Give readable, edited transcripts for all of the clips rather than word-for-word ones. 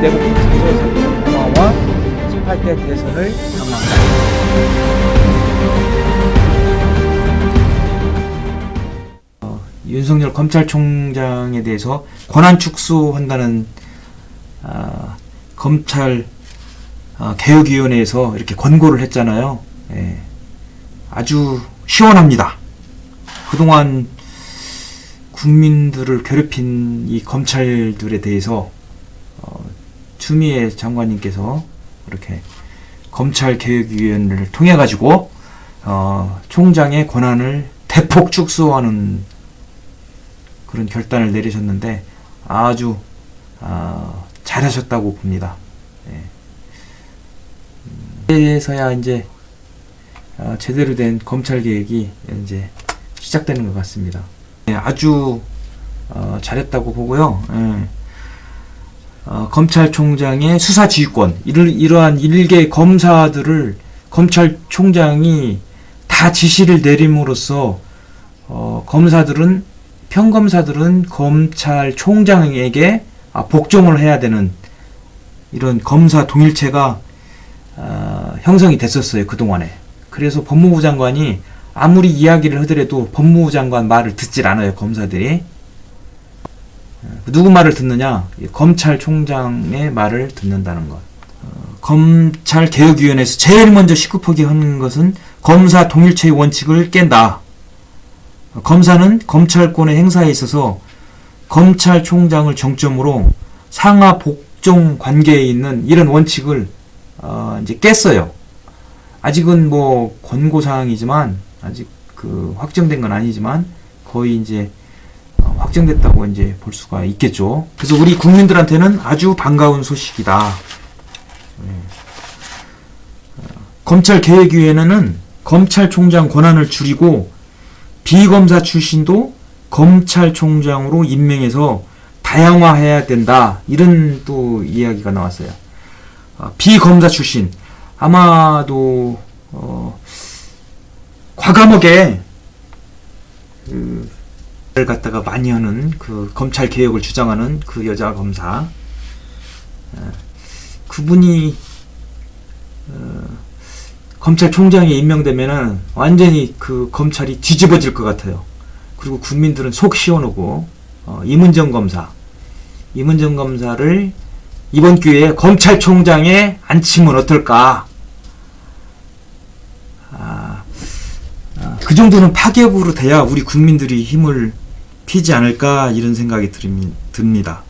내부 자소서 강화와 18대 대선을 강화한다. 윤석열 검찰총장에 대해서 권한 축소한다는 검찰 개혁위원회에서 이렇게 권고를 했잖아요. 예, 아주 시원합니다. 그동안 국민들을 괴롭힌 이 검찰들에 대해서 추미애 장관님께서 이렇게 검찰개혁위원회를 통해 가지고 총장의 권한을 대폭 축소하는 그런 결단을 내리셨는데 아주 잘하셨다고 봅니다. 그래서야 이제 제대로 된 검찰 개혁이 이제 시작되는 것 같습니다. 아주 잘했다고 보고요. 검찰총장의 수사 지휘권, 이러한 일개 검사들을 검찰총장이 다 지시를 내림으로써 평검사들은 검찰총장에게 복종을 해야 되는 이런 검사 동일체가 형성이 됐었어요, 그동안에. 그래서 법무부 장관이 아무리 이야기를 하더라도 법무부 장관 말을 듣질 않아요, 검사들이. 누구 말을 듣느냐? 검찰총장의 말을 듣는다는 것. 검찰개혁위원회에서 제일 먼저 시급하게 하는 것은 검사 동일체의 원칙을 깬다. 검사는 검찰권의 행사에 있어서 검찰총장을 정점으로 상하 복종 관계에 있는 이런 원칙을 이제 깼어요. 아직은 뭐 권고사항이지만 아직 확정된 건 아니지만 거의 이제 확정됐다고 이제 볼 수가 있겠죠. 그래서 우리 국민들한테는 아주 반가운 소식이다. 검찰개혁위원회는 검찰총장 권한을 줄이고 비검사 출신도 검찰총장으로 임명해서 다양화해야 된다. 이런 또 이야기가 나왔어요. 비검사 출신 아마도 과감하게 를 갖다가 많이 하는 그 검찰 개혁을 주장하는 그 여자 검사, 그분이 검찰총장에 임명되면은 완전히 그 검찰이 뒤집어질 것 같아요. 그리고 국민들은 속 시원하고 이문정 검사를 이번 기회에 검찰총장에 앉히면 어떨까? 그 정도는 파격으로 돼야 우리 국민들이 힘을 피지 않을까 이런 생각이 듭니다.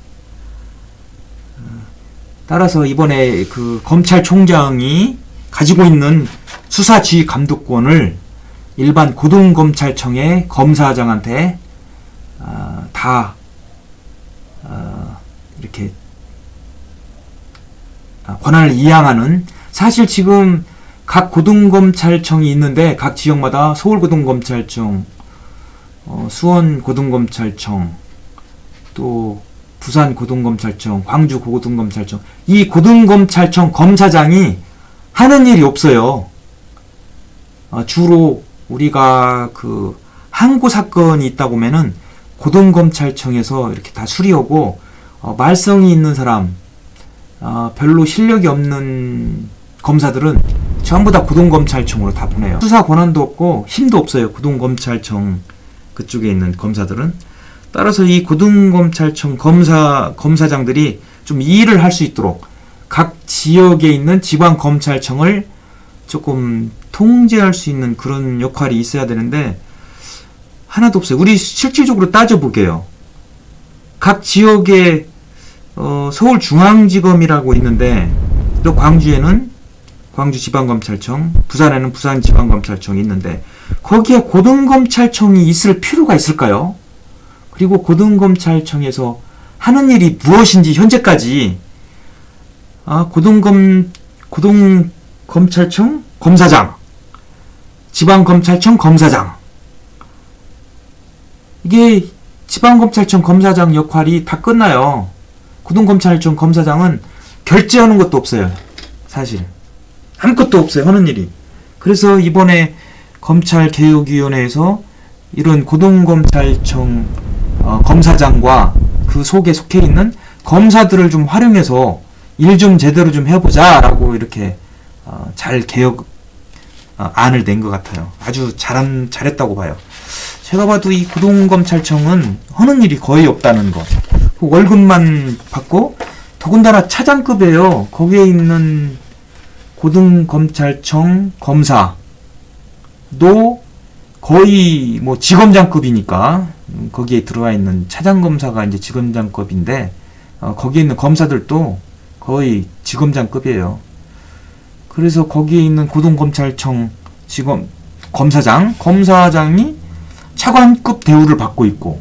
따라서 이번에 그 검찰총장이 가지고 있는 수사지휘 감독권을 일반 고등검찰청의 검사장한테 다 이렇게 권한을 이양하는, 사실 지금 각 고등검찰청이 있는데 각 지역마다 서울고등검찰청, 수원고등검찰청, 또 부산고등검찰청, 광주고등검찰청, 이 고등검찰청 검사장이 하는 일이 없어요. 주로 우리가 그 항고 사건이 있다 보면은 고등검찰청에서 이렇게 다 수리하고 말썽이 있는 사람, 별로 실력이 없는 검사들은 전부 다 고등검찰청으로 다 보내요. 수사 권한도 없고 힘도 없어요, 고등검찰청 그쪽에 있는 검사들은. 따라서 이 고등검찰청 검사장들이 좀 일을 할 수 있도록 각 지역에 있는 지방검찰청을 조금 통제할 수 있는 그런 역할이 있어야 되는데 하나도 없어요. 우리 실질적으로 따져보게요. 각 지역에 서울중앙지검이라고 있는데 또 광주에는 광주지방검찰청, 부산에는 부산지방검찰청이 있는데 거기에 고등검찰청이 있을 필요가 있을까요? 그리고 고등검찰청에서 하는 일이 무엇인지 현재까지 고등검찰청 검사장, 지방검찰청 검사장, 이게 지방검찰청 검사장 역할이 다 끝나요. 고등검찰청 검사장은 결재하는 것도 없어요. 사실 아무것도 없어요, 하는 일이. 그래서 이번에 검찰개혁위원회에서 이런 고등검찰청 검사장과 그 속에 속해 있는 검사들을 좀 활용해서 일 좀 제대로 좀 해보자라고 이렇게 잘 개혁 안을 낸 것 같아요. 아주 잘했다고 봐요. 제가 봐도 이 고등검찰청은 하는 일이 거의 없다는 거. 월급만 받고 더군다나 차장급이에요. 거기에 있는 고등검찰청 검사도 거의 뭐 지검장급이니까 거기에 들어와 있는 차장검사가 이제 지검장급인데 거기에 있는 검사들도 거의 지검장급이에요. 그래서 거기에 있는 고등검찰청 검사장이 차관급 대우를 받고 있고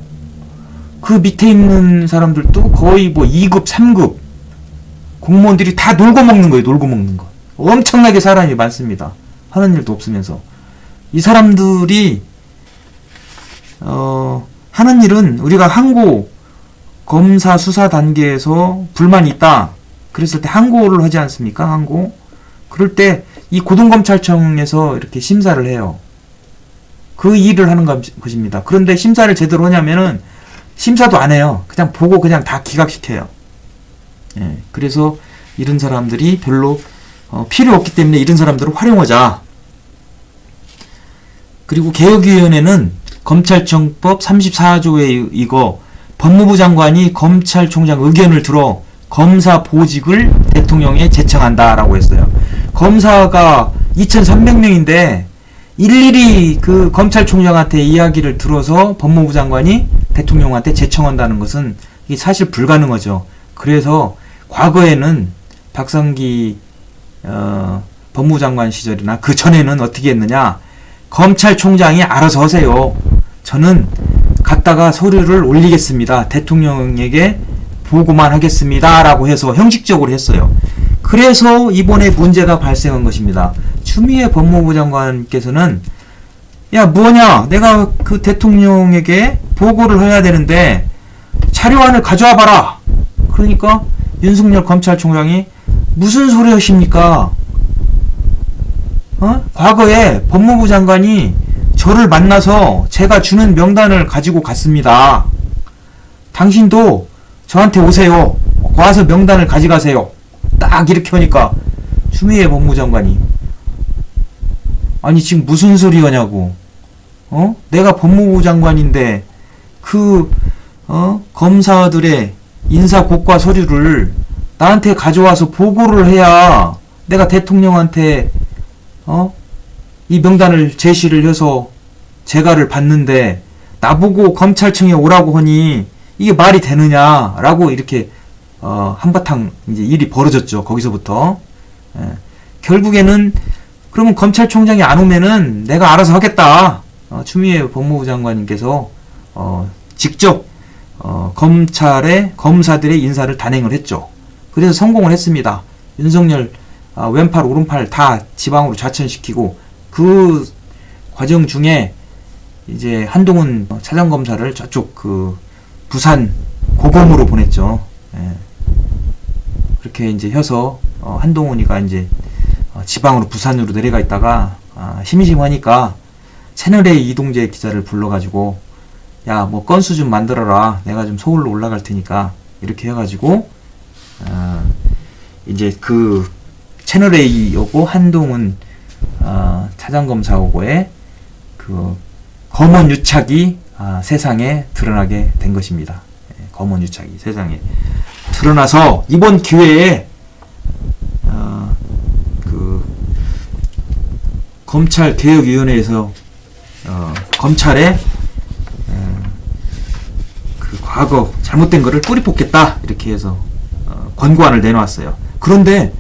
그 밑에 있는 사람들도 거의 뭐 2급, 3급 공무원들이 다 놀고 먹는 거예요. 놀고 먹는 거. 엄청나게 사람이 많습니다. 하는 일도 없으면서. 이 사람들이 하는 일은 우리가 항고 검사 수사 단계에서 불만이 있다. 그랬을 때 항고를 하지 않습니까? 항고. 그럴 때 이 고등검찰청에서 이렇게 심사를 해요. 그 일을 하는 것입니다. 그런데 심사를 제대로 하냐면은 심사도 안 해요. 그냥 보고 그냥 다 기각시켜요. 예, 그래서 이런 사람들이 별로 필요 없기 때문에 이런 사람들을 활용하자. 그리고 개혁위원회는 검찰청법 34조에 이거 법무부 장관이 검찰총장 의견을 들어 검사 보직을 대통령에 제청한다라고 했어요. 검사가 2,300명인데 일일이 그 검찰총장한테 이야기를 들어서 법무부 장관이 대통령한테 제청한다는 것은 이게 사실 불가능하죠. 그래서 과거에는 박성기 법무부 장관 시절이나 그 전에는 어떻게 했느냐, 검찰총장이 알아서 하세요. 저는 갔다가 서류를 올리겠습니다. 대통령에게 보고만 하겠습니다. 라고 해서 형식적으로 했어요. 그래서 이번에 문제가 발생한 것입니다. 추미애 법무부 장관께서는 야 뭐냐, 내가 그 대통령에게 보고를 해야 되는데 자료안을 가져와 봐라. 그러니까 윤석열 검찰총장이 무슨 소리 하십니까? 과거에 법무부 장관이 저를 만나서 제가 주는 명단을 가지고 갔습니다. 당신도 저한테 오세요. 와서 명단을 가져가세요. 딱 이렇게 하니까 추미애 법무부 장관이 아니 지금 무슨 소리 하냐고. 내가 법무부 장관인데 검사들의 인사 고과 서류를 나한테 가져와서 보고를 해야 내가 대통령한테 이 명단을 제시를 해서 재가를 받는데 나보고 검찰청에 오라고 하니 이게 말이 되느냐라고 이렇게 한바탕 이제 일이 벌어졌죠. 거기서부터. 결국에는 그러면 검찰총장이 안 오면은 내가 알아서 하겠다. 추미애 법무부 장관님께서 직접 검사들의 인사를 단행을 했죠. 그래서 성공을 했습니다. 윤석열 왼팔 오른팔 다 지방으로 좌천시키고 그 과정 중에 이제 한동훈 차장검사를 저쪽 그 부산 고검으로 보냈죠. 그렇게 이제 해서 한동훈이가 이제 지방으로 부산으로 내려가 있다가 심심하니까 채널A 이동재 기자를 불러가지고 야 뭐 건수 좀 만들어라. 내가 좀 서울로 올라갈 테니까 이렇게 해가지고 이제 그 채널A하고 한동훈 차장검사하고의 그 검언 유착이 세상에 드러나게 된 것입니다. 검언 유착이 세상에 드러나서 이번 기회에 그 검찰개혁위원회에서 검찰의 그 과거 잘못된 거를 뿌리 뽑겠다 이렇게 해서 권고안을 내놓았어요. 그런데